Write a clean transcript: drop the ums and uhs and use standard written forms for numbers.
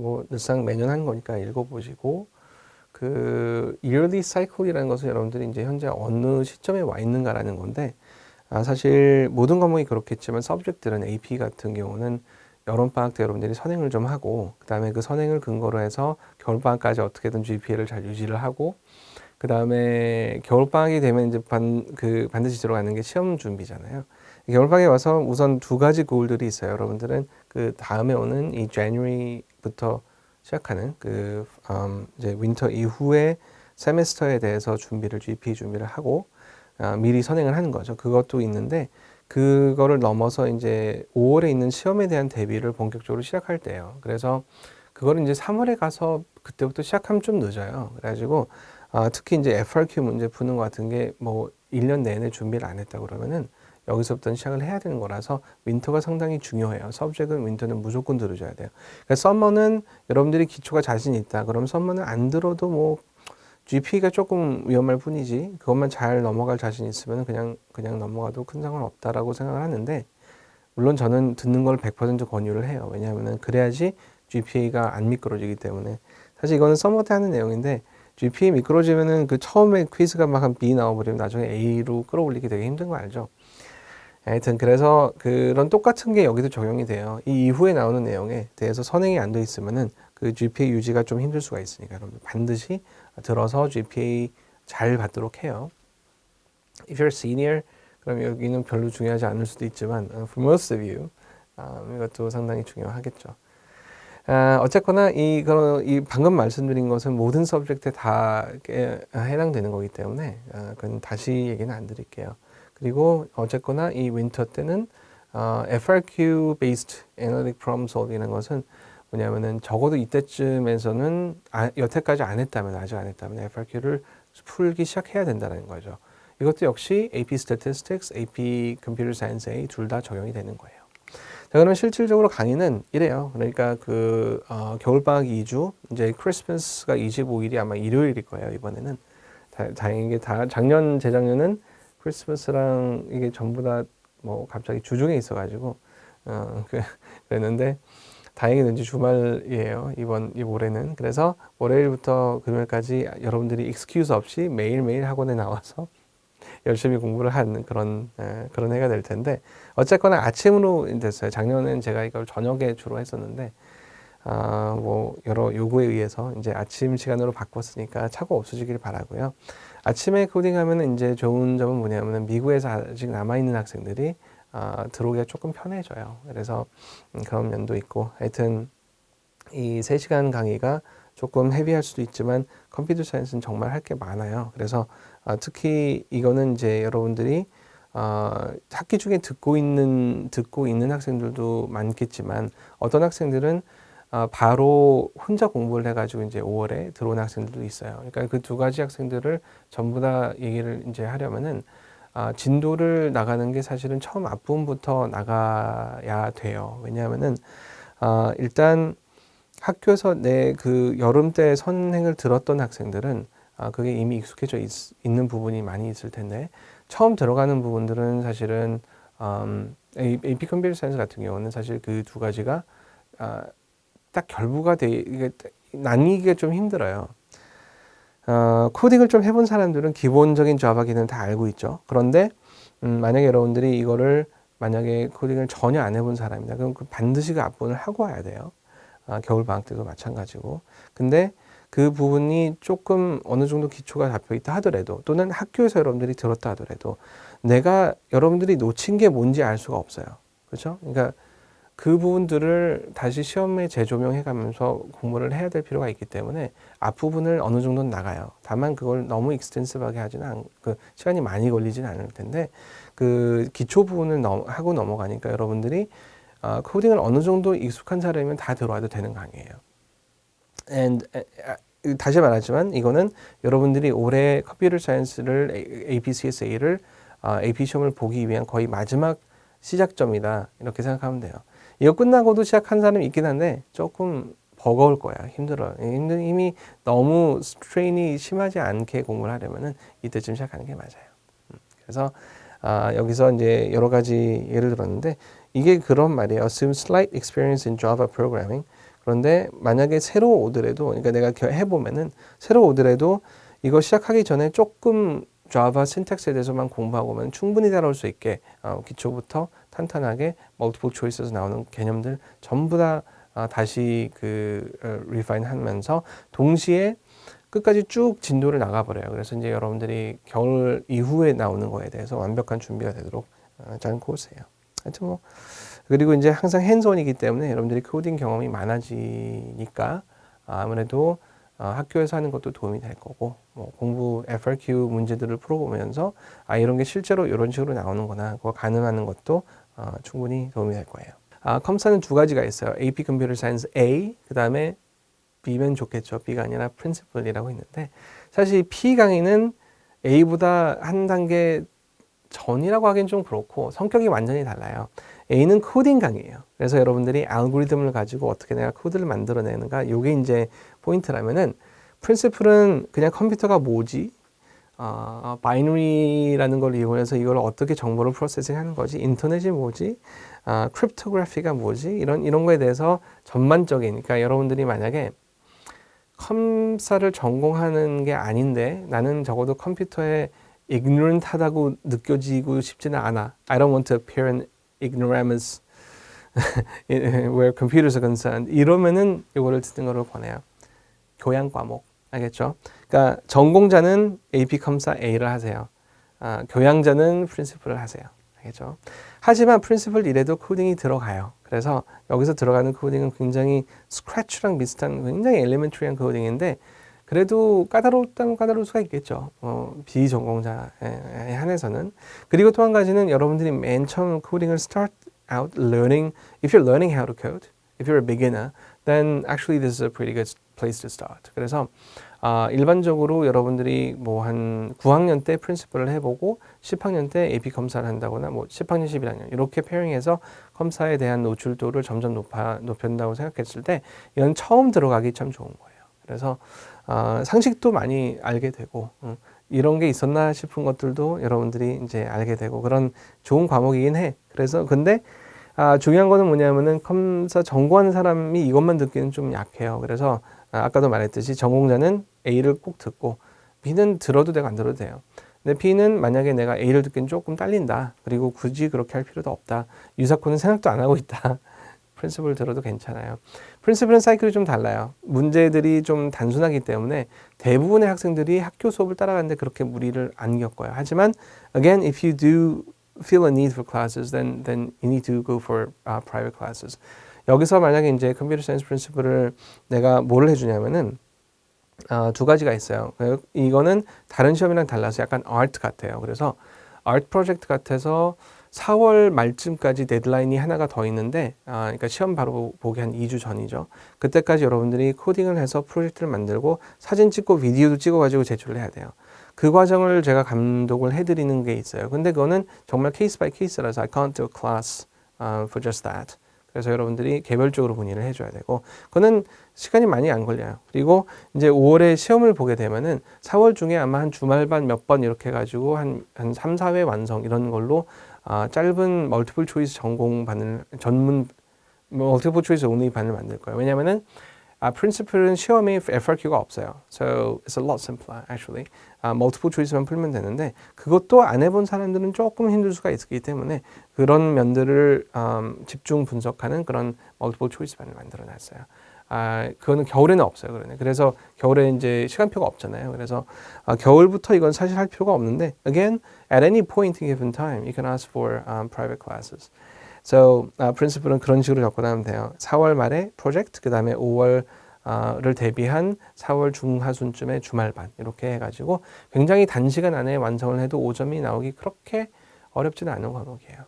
뭐 늘상 매년 하는 거니까 읽어보시고 그 yearly cycle이라는 것은 여러분들이 이제 현재 어느 시점에 와 있는가라는 건데 사실 모든 과목이 그렇겠지만 서브젝트들은 AP 같은 경우는 여름방학 때 여러분들이 선행을 좀 하고 그 다음에 그 선행을 근거로 해서 겨울방학까지 어떻게든 GPA를 잘 유지를 하고 그 다음에 겨울방학이 되면 이제 반드시 들어가는 게 시험 준비잖아요. 겨울방학에 와서 우선 두 가지 고울들이 있어요. 여러분들은 그 다음에 오는 이 January부터 시작하는 이제 윈터 이후에 세메스터에 대해서 GPA 준비를 하고 미리 선행을 하는 거죠. 그것도 있는데 그거를 넘어서 이제 5월에 있는 시험에 대한 대비를 본격적으로 시작할 때예요. 그래서 그거를 이제 3월에 가서 그때부터 시작하면 좀 늦어요. 그래가지고 특히 이제 FRQ 문제 푸는 것 같은 게 뭐 1년 내내 준비를 안 했다 그러면은 여기서부터 시작을 해야 되는 거라서 윈터가 상당히 중요해요. 서브젝트는 윈터는 무조건 들어줘야 돼요. 그러니까 썸머는 여러분들이 기초가 자신 있다. 그럼 썸머는 안 들어도 뭐 GPA가 조금 위험할 뿐이지 그것만 잘 넘어갈 자신 있으면 그냥 넘어가도 큰 상관 없다라고 생각을 하는데 물론 저는 듣는 걸 100% 권유를 해요. 왜냐하면 그래야지 GPA가 안 미끄러지기 때문에 사실 이거는 썸머 때 하는 내용인데 GPA 미끄러지면은 그 처음에 퀴즈가 막 한 B 나와버리면 나중에 A로 끌어올리기 되게 힘든 거 알죠? 하여튼 그래서 그런 똑같은 게 여기도 적용이 돼요. 이 이후에 나오는 내용에 대해서 선행이 안 돼 있으면은 그 GPA 유지가 좀 힘들 수가 있으니까 여러분 반드시 들어서 GPA 잘 받도록 해요. If you're a senior, 그럼 여기는 별로 중요하지 않을 수도 있지만 for most of you 이것도 상당히 중요하겠죠. 어쨌거나 이 방금 말씀드린 것은 모든 서브젝트에 다 해당되는 거기 때문에 그건 다시 얘기는 안 드릴게요. 그리고 어쨌거나 이 윈터 때는 FRQ based analytic problem solving이라는 것은 뭐냐면은 적어도 이때쯤에서는 여태까지 안 했다면 아직 안 했다면 FRQ를 풀기 시작해야 된다는 거죠. 이것도 역시 AP Statistics, AP Computer Science A 둘 다 적용이 되는 거예요. 자, 그러면 실질적으로 강의는 이래요. 그러니까 겨울방학 2주, 이제 크리스마스가 25일이 아마 일요일일 거예요, 이번에는. 다행히 작년, 재작년은 크리스마스랑 이게 전부 다 뭐 갑자기 주중에 있어가지고, 그랬는데, 다행히 왠지 주말이에요, 올해는. 그래서 월요일부터 금요일까지 여러분들이 익스큐즈 없이 매일매일 학원에 나와서 열심히 공부를 하는 그런 해가 될 텐데 어쨌거나 아침으로 됐어요. 작년엔 제가 이걸 저녁에 주로 했었는데 뭐 여러 요구에 의해서 이제 아침 시간으로 바꿨으니까 착오 없으시길 바라고요. 아침에 코딩하면 이제 좋은 점은 뭐냐면은 미국에서 아직 남아 있는 학생들이 들어오기가 조금 편해져요. 그래서 그런 면도 있고 하여튼 이 3시간 강의가 조금 헤비할 수도 있지만 컴퓨터 사이언스는 정말 할 게 많아요. 그래서 특히 이거는 이제 여러분들이 학기 중에 듣고 있는 학생들도 많겠지만 어떤 학생들은 바로 혼자 공부를 해가지고 이제 5월에 들어온 학생들도 있어요. 그러니까 그 두 가지 학생들을 전부 다 얘기를 이제 하려면은 진도를 나가는 게 사실은 처음 앞부분부터 나가야 돼요. 왜냐하면은 일단 학교에서 내 그 여름 때 선행을 들었던 학생들은 그게 이미 익숙해져 있는 부분이 많이 있을 텐데 처음 들어가는 부분들은 사실은 AP 컴퓨터 사이언스 같은 경우는 사실 그 두 가지가 딱 결부가 이게 나뉘기가 좀 힘들어요. 코딩을 좀 해본 사람들은 기본적인 자바 기능을 다 알고 있죠. 그런데 만약에 여러분들이 이거를 만약에 코딩을 전혀 안 해본 사람이다. 그럼 반드시 그 앞부분을 하고 와야 돼요. 겨울 방학 때도 마찬가지고. 근데 그 부분이 조금 어느 정도 기초가 잡혀 있다 하더라도 또는 학교에서 여러분들이 들었다 하더라도 내가 여러분들이 놓친 게 뭔지 알 수가 없어요. 그렇죠? 그러니까 그 부분들을 다시 시험에 재조명해 가면서 공부를 해야 될 필요가 있기 때문에 앞부분을 어느 정도는 나가요. 다만 그걸 너무 익스텐시브하게 하지는 시간이 많이 걸리지는 않을 텐데 그 기초 부분을 하고 넘어가니까 여러분들이 코딩을 어느 정도 익숙한 사람이면 다 들어와도 되는 강의예요. And 다시 말하지만 이거는 여러분들이 올해 컴퓨터 사이언스를 APCSA를 AP 시험을 보기 위한 거의 마지막 시작점이다 이렇게 생각하면 돼요. 이거 끝나고도 시작한 사람이 있긴 한데 조금 버거울 거야. 힘들어요. 이미 너무 스트레인이 심하지 않게 공부를 하려면은 이때쯤 시작하는 게 맞아요. 그래서 여기서 이제 여러 가지 예를 들었는데 이게 그런 말이에요. Assume slight experience in Java programming. 그런데 만약에 새로 오더라도, 그러니까 내가 해보면은 새로 오더라도 이거 시작하기 전에 조금 자바 신텍스에 대해서만 공부하고 오면 충분히 다룰 수 있게 기초부터 탄탄하게 멀티플 초이스에서 나오는 개념들 전부 다 다시 리파인 하면서 동시에 끝까지 쭉 진도를 나가버려요. 그래서 이제 여러분들이 겨울 이후에 나오는 거에 대해서 완벽한 준비가 되도록 짜놓고 오세요. 하여튼 뭐 그리고 이제 항상 핸즈온이기 때문에 여러분들이 코딩 경험이 많아지니까 아무래도 학교에서 하는 것도 도움이 될 거고, 뭐 공부 FRQ 문제들을 풀어보면서 이런 게 실제로 이런 식으로 나오는구나 그거 가늠하는 것도 충분히 도움이 될 거예요. 컴사는 두 가지가 있어요. AP Computer Science A, 그 다음에 B면 좋겠죠. B가 아니라 Principle이라고 있는데, 사실 P 강의는 A보다 한 단계 전이라고 하긴 좀 그렇고 성격이 완전히 달라요. A는 코딩 강의예요. 그래서 여러분들이 알고리즘을 가지고 어떻게 내가 코드를 만들어내는가, 이게 이제 포인트라면은, 프린시플은 그냥 컴퓨터가 뭐지, 바이너리라는 걸 이용해서 이걸 어떻게 정보를 프로세싱 하는 거지, 인터넷이 뭐지, 크립토그래피가 뭐지, 이런 거에 대해서 전반적인, 그러니까 여러분들이 만약에 컴사를 전공하는 게 아닌데 나는 적어도 컴퓨터에 ignorant하다고 느껴지고 싶지는 않아. I don't want to appear an ignoramus where computers are concerned. 이러면은 이거를 듣는 거를 권해요. 교양 과목. 알겠죠? 그러니까 전공자는 AP 컴사 A를 하세요. 교양자는 프린시플을 하세요. 알겠죠? 하지만 프린시플 이래도 코딩이 들어가요. 그래서 여기서 들어가는 코딩은 굉장히 스크래치랑 비슷한 굉장히 엘리멘터리한 코딩인데, 그래도 까다롭다면 까다로울 수가 있겠죠. 비전공자에 한해서는. 그리고 또 한 가지는 여러분들이 맨 처음 코딩을 start out learning, if you're learning how to code, if you're a beginner, then actually this is a pretty good place to start. 그래서 일반적으로 여러분들이 뭐 한 9학년 때 프린시플을 해보고 10학년 때 AP 검사를 한다거나 뭐 10학년, 11학년 이렇게 페어링해서 검사에 대한 노출도를 점점 높인다고 생각했을 때 이건 처음 들어가기 참 좋은 거예요. 그래서 상식도 많이 알게 되고 이런 게 있었나 싶은 것들도 여러분들이 이제 알게 되고 그런 좋은 과목이긴 해. 그래서 근데 중요한 거는 뭐냐면은 검사 전공하는 사람이 이것만 듣기는 좀 약해요. 그래서 아까도 말했듯이 전공자는 A를 꼭 듣고 B는 들어도 되고 안 들어도 돼요. 근데 B는 만약에 내가 A를 듣기는 조금 딸린다. 그리고 굳이 그렇게 할 필요도 없다. 유사코는 생각도 안 하고 있다. 프린시플 들어도 괜찮아요. 프린시플은 사이클이 좀 달라요. 문제들이 좀 단순하기 때문에 대부분의 학생들이 학교 수업을 따라가는데 그렇게 무리를 안 겪어요. 하지만 again, if you do feel a need for classes, then you need to go for private classes. 여기서 만약에 이제 컴퓨터 사이언스 프린시플을 내가 뭐를 해주냐면은 두 가지가 있어요. 이거는 다른 시험이랑 달라서 약간 아트 같아요. 그래서 아트 프로젝트 같아서 4월 말쯤까지 데드라인이 하나가 더 있는데, 그러니까 시험 바로 보기 한 2주 전이죠. 그때까지 여러분들이 코딩을 해서 프로젝트를 만들고 사진 찍고 비디오도 찍어가지고 제출을 해야 돼요. 그 과정을 제가 감독을 해드리는 게 있어요. 근데 그거는 정말 케이스 바이 케이스라서 I can't do a class for just that. 그래서 여러분들이 개별적으로 문의를 해줘야 되고, 그거는 시간이 많이 안 걸려요. 그리고 이제 5월에 시험을 보게 되면은 4월 중에 아마 한 주말반 몇 번 이렇게 해가지고 한 3, 4회 완성 이런 걸로 짧은 멀티플 초이스 전공반을 전문 멀티플 초이스 only 반을 만들 거예요. 왜냐면은 프린시플은 시험에 FRQ가 없어요. So it's a lot simpler actually. 멀티플 초이스만 풀면 되는데 그것도 안 해본 사람들은 조금 힘들 수가 있기 때문에 그런 면들을 집중 분석하는 그런 멀티플 초이스 반을 만들어 놨어요. 그거는 겨울에는 없어요. 그러네. 그래서 겨울에 이제 시간표가 없잖아요. 그래서 겨울부터 이건 사실 할 필요가 없는데 again, at any point in given time, you can ask for private classes. So, 프린시플은 그런 식으로 접근하면 돼요. 4월 말에 프로젝트, 그 다음에 5월을 대비한 4월 중하순쯤에 주말반 이렇게 해가지고 굉장히 단시간 안에 완성을 해도 5점이 나오기 그렇게 어렵지는 않은 과목이에요.